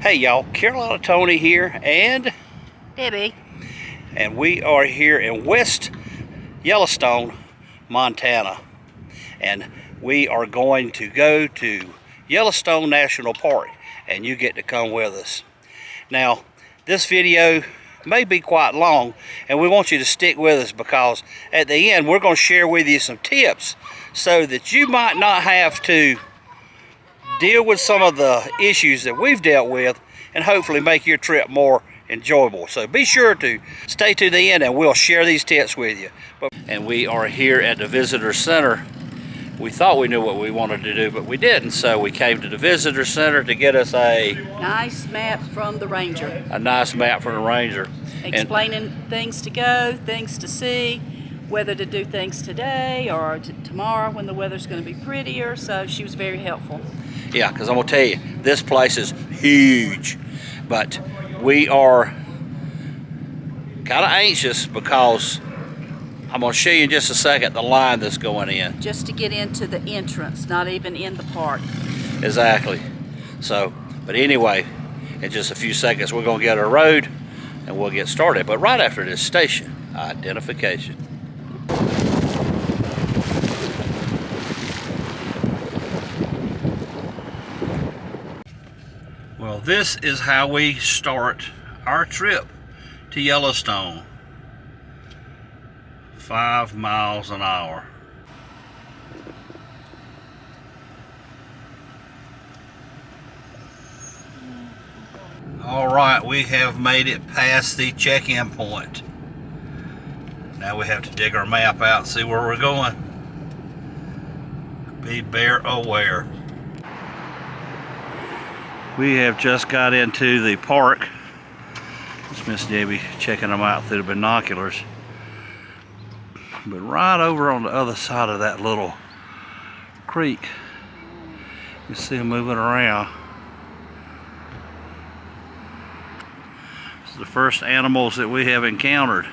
Hey y'all, Carolina Tony here and Debbie. And we are here in West YellowStone, Montana. And we are going to go to YellowStone National Park, and you get to come with us. Now, this video may be quite long, and we want you to stick with us because at the end we're going to share with you some tips so that you might not have to deal with some of the issues that we've dealt with and hopefully make your trip more enjoyable. So be sure to stay to the end and we'll share these tips with you. And we are here at the visitor center. We thought we knew what we wanted to do, but we didn't. So we came to the visitor center to get us a nice map from the ranger. A nice map from the ranger. Explaining things to go, things to see, whether to do things today or tomorrow when the weather's going to be prettier. So she was very helpful. Yeah, because I'm going to tell you, this place is huge. But we are kind of anxious because I'm going to show you in just a second the line that's going in. Just to get into the entrance, not even in the park. Exactly. So, but anyway, in just a few seconds we're going to get our road and we'll get started. But right after this station identification. Well, this is how we start our trip to Yellowstone. 5 miles an hour. All right, we have made it past the check-in point. Now we have to dig our map out and see where we're going. Be bear aware. We have just got into the park. It's Miss Debbie checking them out through the binoculars. But right over on the other side of that little creek, you see them moving around. This is the first animals that we have encountered.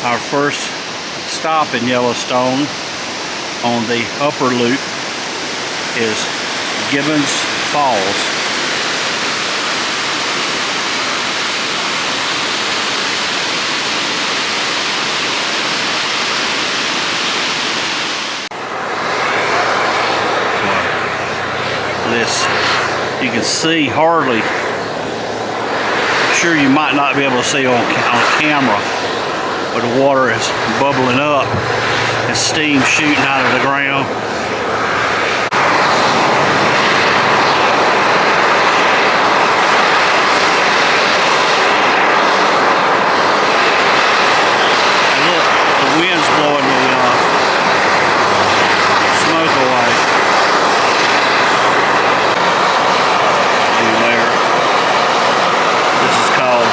Our first stop in Yellowstone on the upper loop is Gibbons Falls. This, you can see hardly. I'm sure you might not be able to see on camera, but the water is bubbling up and steam shooting out of the ground. Wind's blowing the smoke away. And there, this is called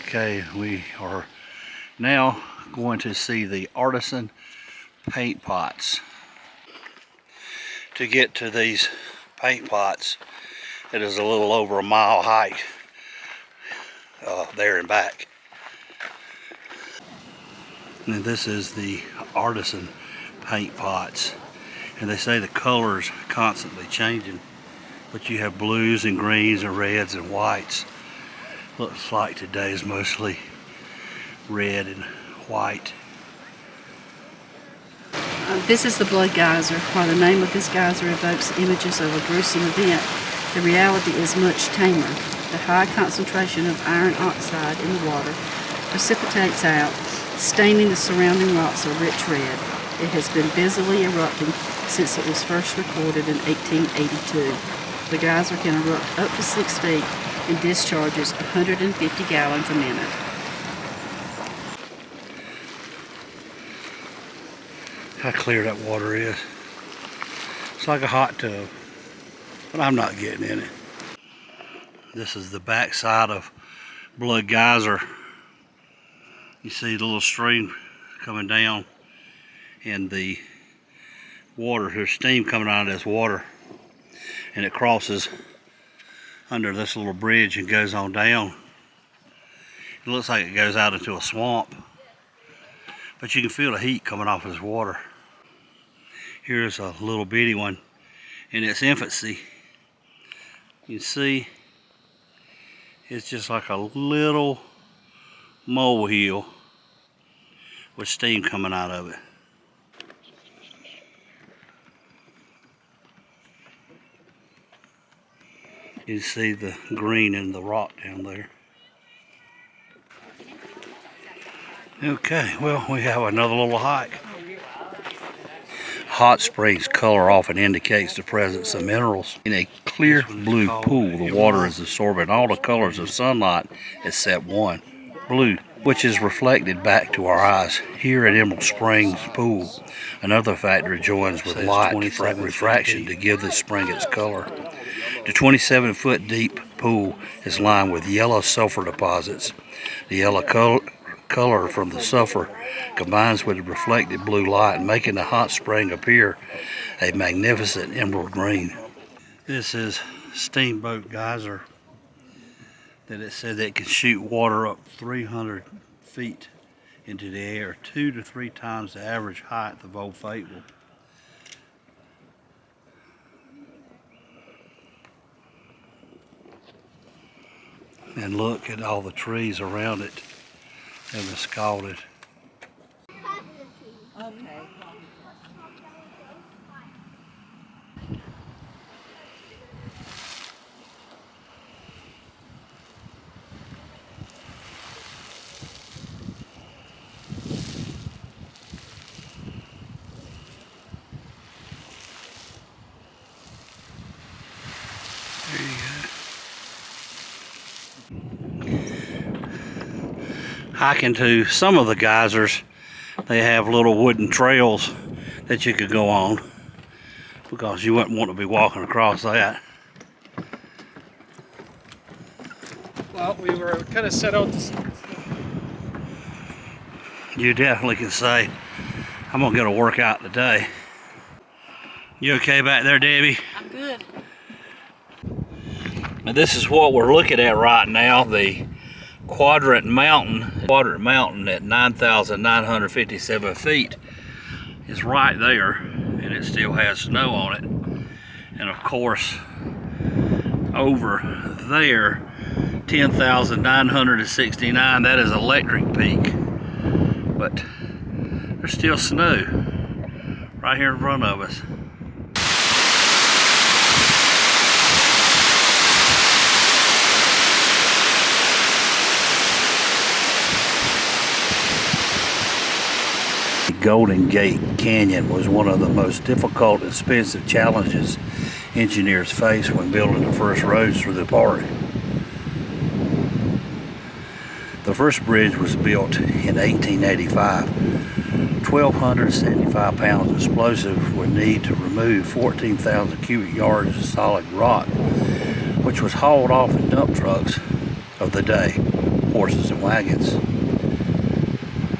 okay, we are now going to see the artisan paint pots. To get to these paint pots, it is a little over a mile hike. There and back. And this is the artisan paint pots, and they say the colors constantly changing, but you have blues and greens and reds and whites. Looks like today is mostly red and white. This is the blood geyser. While the name of this geyser evokes images of a gruesome event, the reality is much tamer. The high concentration of iron oxide in the water precipitates out, staining the surrounding rocks a rich red. It has been busily erupting since it was first recorded in 1882. The geyser can erupt up to 6 feet and discharges 150 gallons a minute. How clear that water is. It's like a hot tub, but I'm not getting in it. This is the back side of Blood Geyser. You see the little stream coming down and the water, there's steam coming out of this water, and it crosses under this little bridge and goes on down. It looks like it goes out into a swamp. but you can feel the heat coming off this water. Here's a little bitty one in its infancy. You see, it's just like a little molehill with steam coming out of it. You see the green in the rock down there. Okay, well, we have another little hike. Hot springs color often indicates the presence of minerals. In a clear blue pool, the water is absorbing all the colors of sunlight except one, blue, which is reflected back to our eyes. Here at Emerald Springs Pool, another factor joins with light refraction to give this spring its color. The 27-foot deep pool is lined with yellow sulfur deposits. The yellow color from the sulfur combines with the reflected blue light, making the hot spring appear a magnificent emerald green. This is Steamboat Geyser that it said that it can shoot water up 300 feet into the air, 2 to 3 times the average height of Old Faithful. And look at all the trees around it have been scalded. There you go. Hiking to some of the geysers, they have little wooden trails that you could go on, because you wouldn't want to be walking across that. Well, we were kind of set out to... You definitely can say, I'm gonna get a workout today. You okay back there, Debbie? I'm good. And this is what we're looking at right now, the Quadrant Mountain at 9,957 feet is right there, and it still has snow on it. And of course, over there, 10,969, that is Electric Peak. But there's still snow right here in front of us. Golden Gate Canyon was one of the most difficult and expensive challenges engineers faced when building the first roads through the park. The first bridge was built in 1885. 1,275 pounds of explosive would need to remove 14,000 cubic yards of solid rock, which was hauled off in dump trucks of the day, horses and wagons.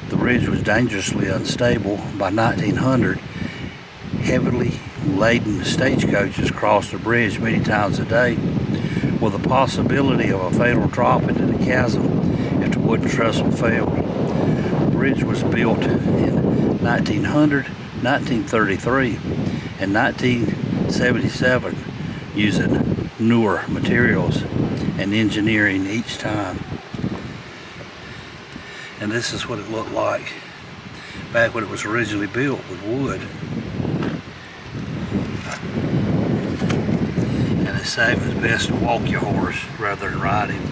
The bridge was dangerously unstable. By 1900, heavily laden stagecoaches crossed the bridge many times a day, with the possibility of a fatal drop into the chasm if the wooden trestle failed. The bridge was built in 1900, 1933, and 1977 using newer materials and engineering each time. And this is what it looked like back when it was originally built with wood. And they say it was best to walk your horse rather than ride him.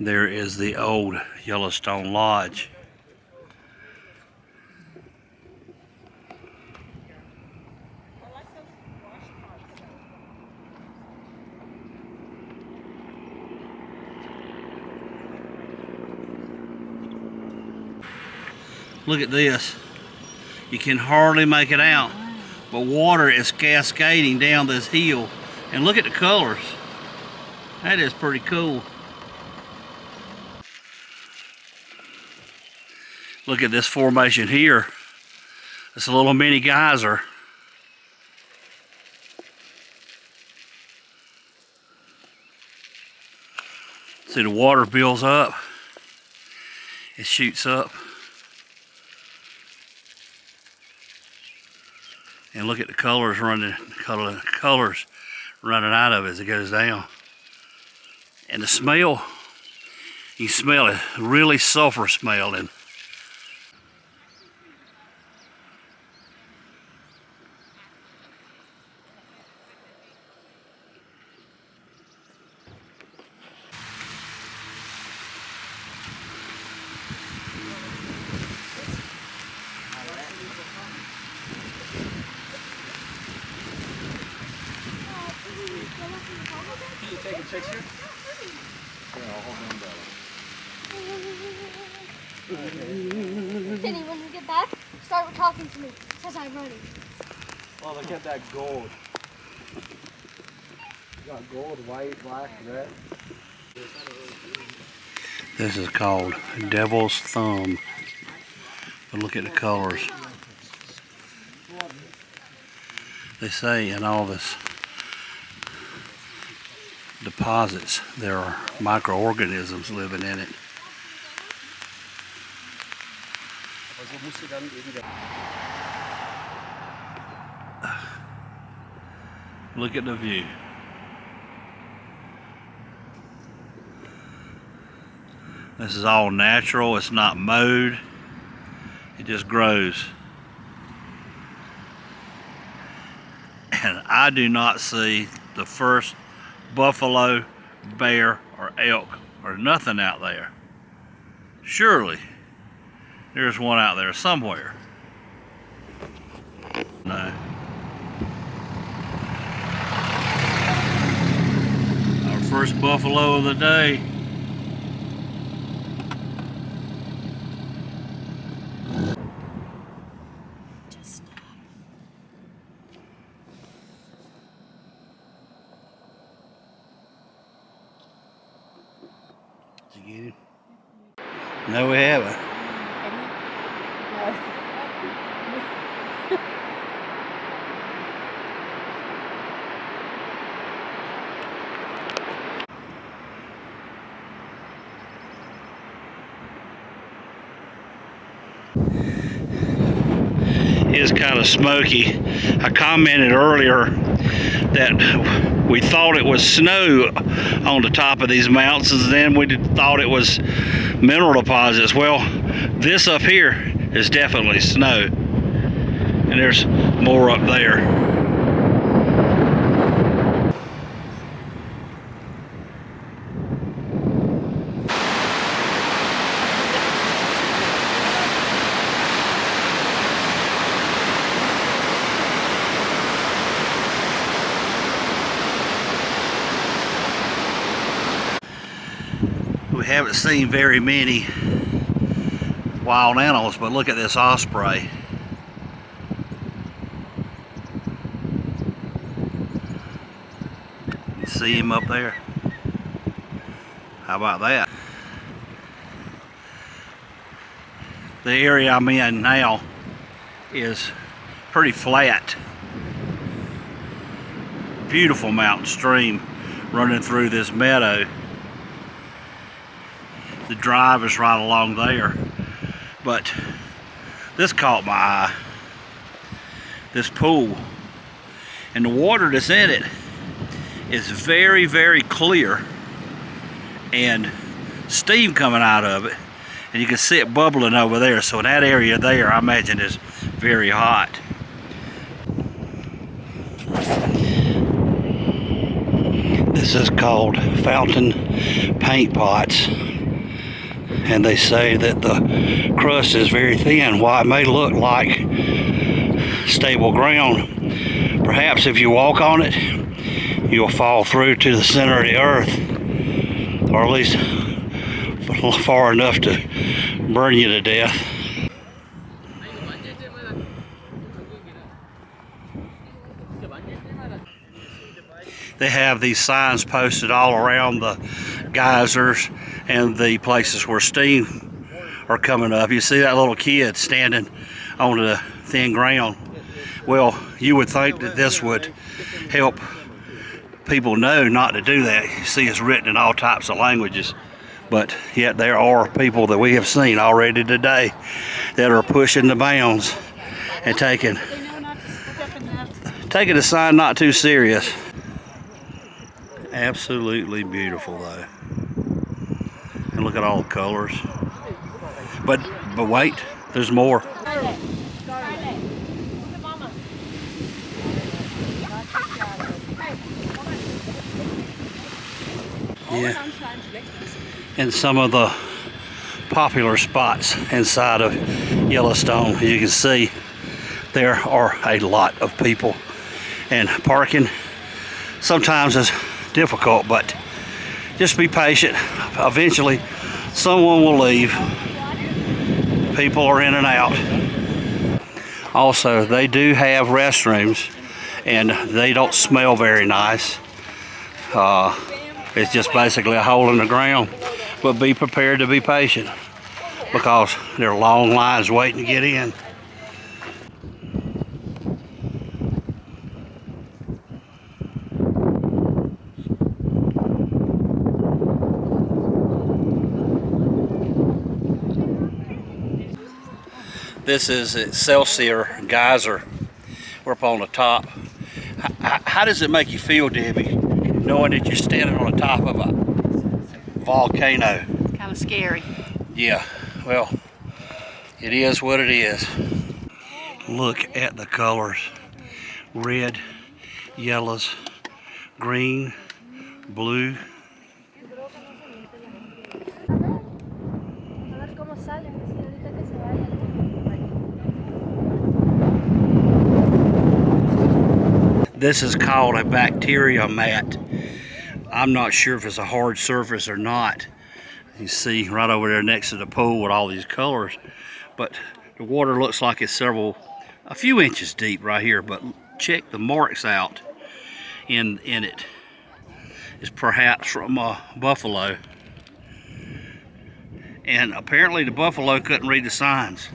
There is the old Yellowstone Lodge. Look at this. You can hardly make it out, but water is cascading down this hill. And look at the colors. That is pretty cool. Look at this formation here. It's a little mini geyser. See, the water builds up. It shoots up. And look at the colors running, colors running out of it as it goes down. And the smell, you smell it, really sulfur smelling. Can you take a picture? Kenny, when we get back, start talking to me, because I'm running. Oh, look at that gold. You got gold, white, black, red. This is called Devil's Thumb. But look at the colors. They say in all this deposits there are microorganisms living in it. Look at the view. This is all natural, it's not mowed, it just grows. And I do not see the first buffalo, bear, or elk, or nothing out there. Surely there's one out there somewhere. No. Our first buffalo of the day. Did you get him? No, we haven't. It's kind of smoky. I commented earlier that we thought it was snow on the top of these mountains, and then we thought it was mineral deposits. Well, this up here is definitely snow, and there's more up there. We haven't seen very many wild animals, but look at this osprey. You see him up there? How about that? The area I'm in now is pretty flat. Beautiful mountain stream running through this meadow. The drive is right along there, but this caught my eye. This pool, and the water that's in it is very, very clear, and steam coming out of it, and you can see it bubbling over there. So in that area there, I imagine is very hot. This is called fountain paint pots. And they say that the crust is very thin. While it may look like stable ground, perhaps if you walk on it, you'll fall through to the center of the earth, or at least far enough to burn you to death. they have these signs posted all around the geysers and the places where steam are coming up. You see that little kid standing on the thin ground. Well, you would think that this would help people know not to do that. You see it's written in all types of languages, but yet there are people that we have seen already today that are pushing the bounds and taking the sign not too serious. Absolutely beautiful though. And look at all the colors. But wait, there's more. Yeah. And some of the popular spots inside of Yellowstone, as you can see, there are a lot of people, and parking sometimes is difficult, but just be patient. Eventually someone will leave. People are in and out. Also, they do have restrooms, and they don't smell very nice. It's just basically a hole in the ground, but be prepared to be patient because there are long lines waiting to get in. This is Excelsior Geyser. We're up on the top. How does it make you feel, Debbie, knowing that you're standing on the top of a volcano? Kind of scary. Yeah, well, it is what it is. Look at the colors. Red, yellows, green, blue. This is called a bacteria mat. I'm not sure if it's a hard surface or not. You see right over there next to the pool with all these colors, but the water looks like it's a few inches deep right here, but check the marks out in it. It's perhaps from a buffalo, and apparently the buffalo couldn't read the signs.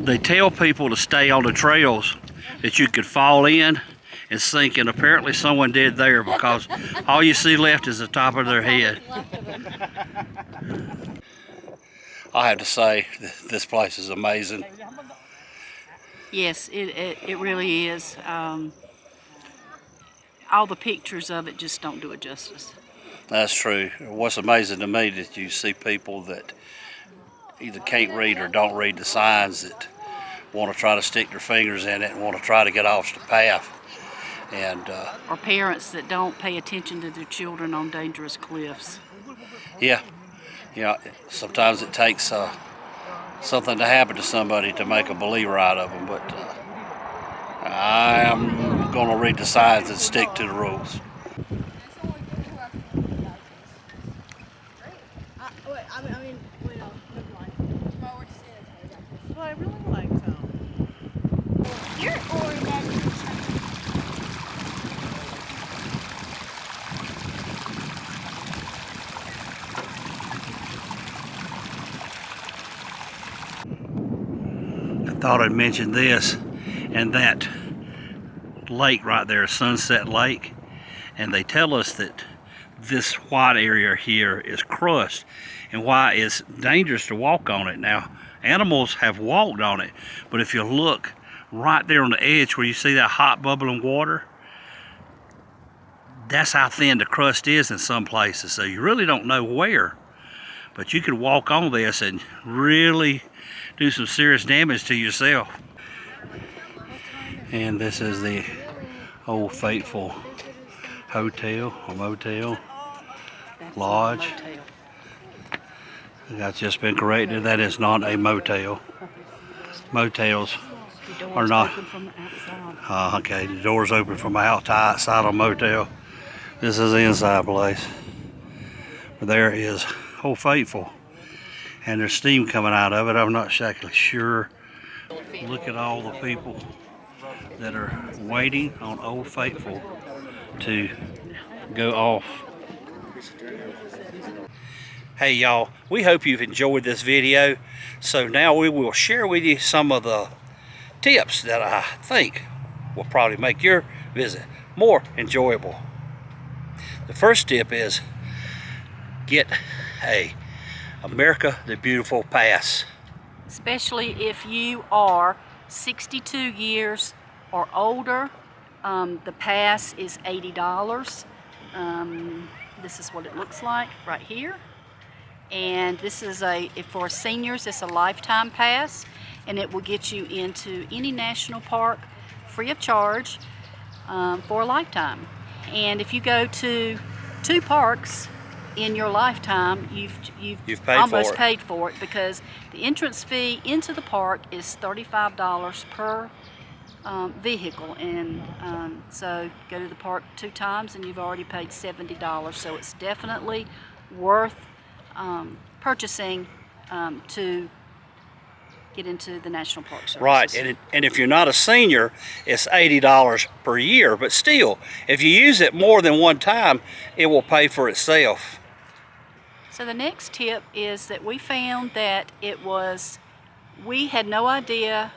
They tell people to stay on the trails that you could fall in and sink, and apparently someone did there, because all you see left is the top of their head. I have to say, this place is amazing. Yes, it really is. All the pictures of it just don't do it justice. That's true. What's amazing to me is that you see people that either can't read or don't read the signs that want to try to stick their fingers in it and want to try to get off the path. And or parents that don't pay attention to their children on dangerous cliffs. Yeah, you know, sometimes it takes something to happen to somebody to make a believer out of them, but I am going to read the signs and stick to the rules. I really like them. You're I thought I'd mention this, and that lake right there, Sunset Lake, and they tell us that this white area here is crust, and why it's dangerous to walk on it. Now, animals have walked on it, but if you look right there on the edge where you see that hot bubbling water, that's how thin the crust is in some places, so you really don't know where. But you could walk on this and really do some serious damage to yourself. And this is the Old Faithful Hotel or Motel, Lodge. That's just been corrected. That is not a motel. motels The doors are not. open from the outside. Okay, the door's open from outside of a motel. This is the inside place. There is Old Faithful, and there's steam coming out of it. I'm not exactly sure. Look at all the people that are waiting on Old Faithful to go off. Hey y'all, we hope you've enjoyed this video. So now we will share with you some of the tips that I think will probably make your visit more enjoyable. The first tip is get a America the Beautiful pass. Especially if you are 62 years or older. The pass is $80. This is what it looks like right here. And this is for seniors, it's a lifetime pass, and it will get you into any national park free of charge for a lifetime. And if you go to 2 parks in your lifetime, you've almost paid for it, because the entrance fee into the park is $35 per vehicle, and so go to the park 2 times and you've already paid $70. So it's definitely worth purchasing to get into the national park services. Right, and if you're not a senior, it's $80 per year, but still, if you use it more than one time, it will pay for itself. So the next tip is that we found that we had no idea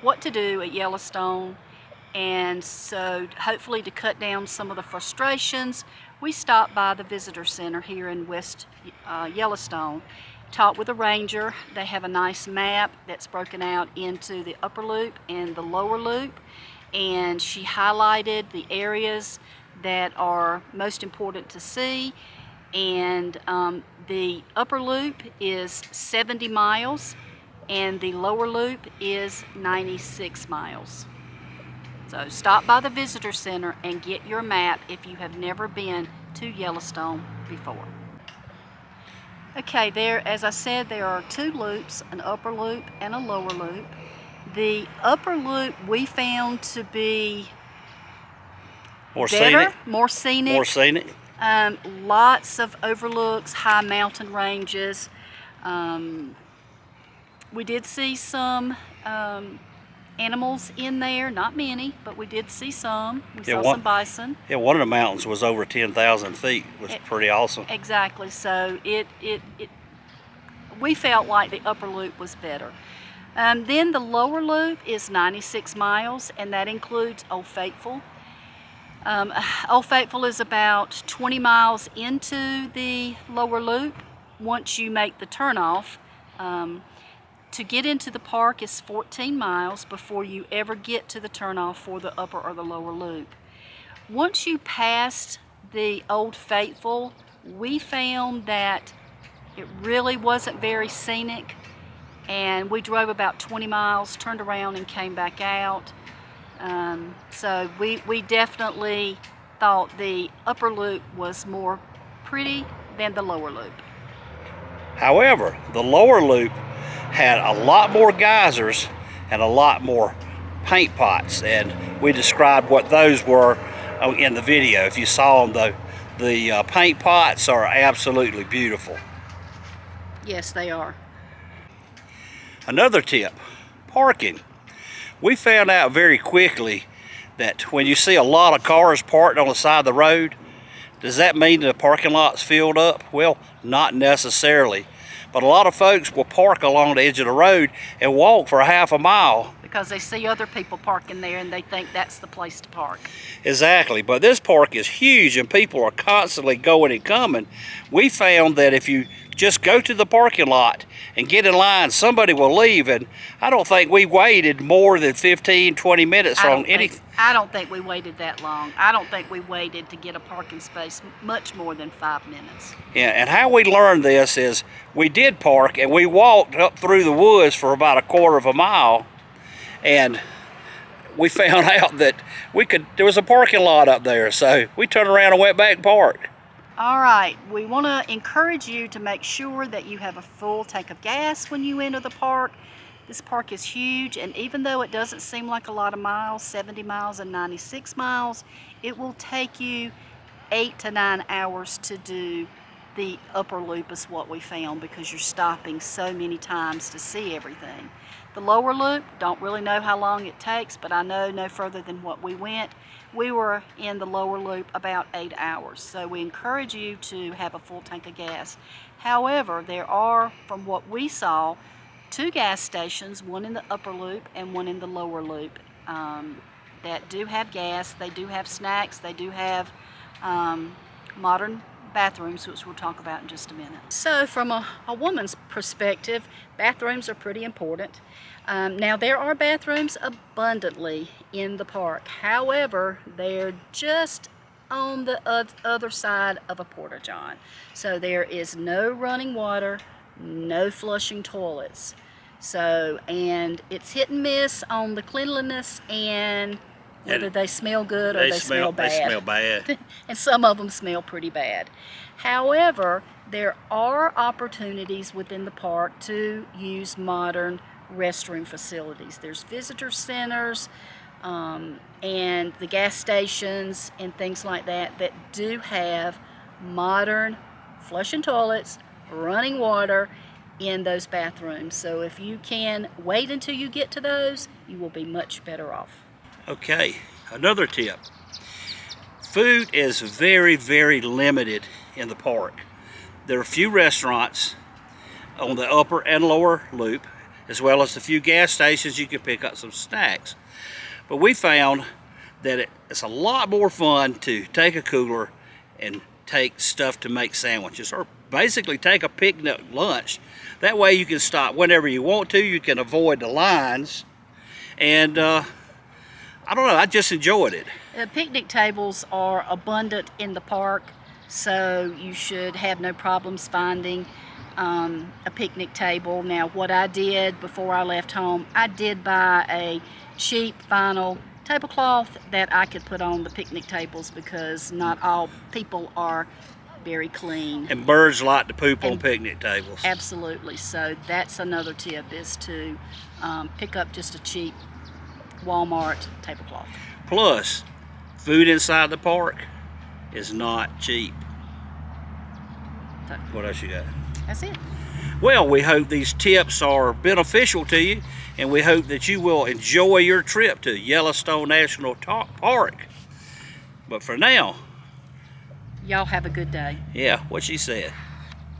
what to do at Yellowstone, and so hopefully to cut down some of the frustrations, we stopped by the visitor center here in West Yellowstone, talked with a ranger. They have a nice map that's broken out into the upper loop and the lower loop, and she highlighted the areas that are most important to see. And the upper loop is 70 miles and the lower loop is 96 miles. So stop by the visitor center and get your map if you have never been to Yellowstone before. Okay, as I said, there are 2 loops, an upper loop and a lower loop. The upper loop we found to be better, more scenic. Lots of overlooks, high mountain ranges. We did see some animals in there, not many, but we did see some. We saw some bison. Yeah, one of the mountains was over 10,000 feet. It was pretty awesome. Exactly. So we felt like the upper loop was better. Then the lower loop is 96 miles, and that includes Old Faithful. Old Faithful is about 20 miles into the lower loop once you make the turnoff. To get into the park is 14 miles before you ever get to the turnoff for the upper or the lower loop. Once you passed the Old Faithful, we found that it really wasn't very scenic, and we drove about 20 miles, turned around and came back out. So we definitely thought the upper loop was more pretty than the lower loop. However, the lower loop had a lot more geysers and a lot more paint pots, and we described what those were in the video. If you saw them, the paint pots are absolutely beautiful. Yes, they are. Another tip, parking. We found out very quickly that when you see a lot of cars parked on the side of the road, does that mean the parking lot's filled up? Well, not necessarily. But a lot of folks will park along the edge of the road and walk for half a mile. Because they see other people parking there and they think that's the place to park. Exactly, but this park is huge and people are constantly going and coming. We found that if you just go to the parking lot and get in line, somebody will leave, and I don't think we waited more than 15, 20 minutes on anything. I don't think we waited that long. I don't think we waited to get a parking space much more than 5 minutes. Yeah, and how we learned this is we did park and we walked up through the woods for about a quarter of a mile, and we found out that there was a parking lot up there, so we turned around and went back and parked. All right, we want to encourage you to make sure that you have a full tank of gas when you enter the park. This park is huge, and even though it doesn't seem like a lot of miles, 70 miles and 96 miles, it will take you 8 to 9 hours to do the upper loop is what we found, because you're stopping so many times to see everything. The lower loop, don't really know how long it takes, but I know no further than what we went. We were in the lower loop about 8 hours, so we encourage you to have a full tank of gas. However, there are, from what we saw, 2 gas stations, one in the upper loop and one in the lower loop, that do have gas. They do have snacks. They do have modern bathrooms, which we'll talk about in just a minute. So from a woman's perspective, bathrooms are pretty important. Now there are bathrooms abundantly in the park. However, they're just on the other side of a porta-john. So there is no running water, no flushing toilets. So, and it's hit and miss on the cleanliness and whether they smell good or they smell bad. They smell bad. And some of them smell pretty bad. However, there are opportunities within the park to use modern restroom facilities. There's visitor centers and the gas stations and things like that that do have modern flushing toilets, running water in those bathrooms. So if you can wait until you get to those, you will be much better off. Okay, another tip. Food is very, very limited in the park. There are a few restaurants on the upper and lower loop, as well as a few gas stations you can pick up some snacks. But we found that it's a lot more fun to take a cooler and take stuff to make sandwiches, or basically take a picnic lunch. That way you can stop whenever you want to, you can avoid the lines, and I don't know, I just enjoyed it. Picnic tables are abundant in the park, so you should have no problems finding a picnic table. Now, what I did before I left home, I did buy a cheap vinyl tablecloth that I could put on the picnic tables, because not all people are very clean. And birds like to poop on picnic tables. Absolutely. So that's another tip, is to pick up just a cheap Walmart tablecloth. Plus, food inside the park is not cheap. So, what else you got? that's it. Well, we hope these tips are beneficial to you, and we hope that you will enjoy your trip to Yellowstone National Park. But for now, Y'all have a good day. yeah, what she said.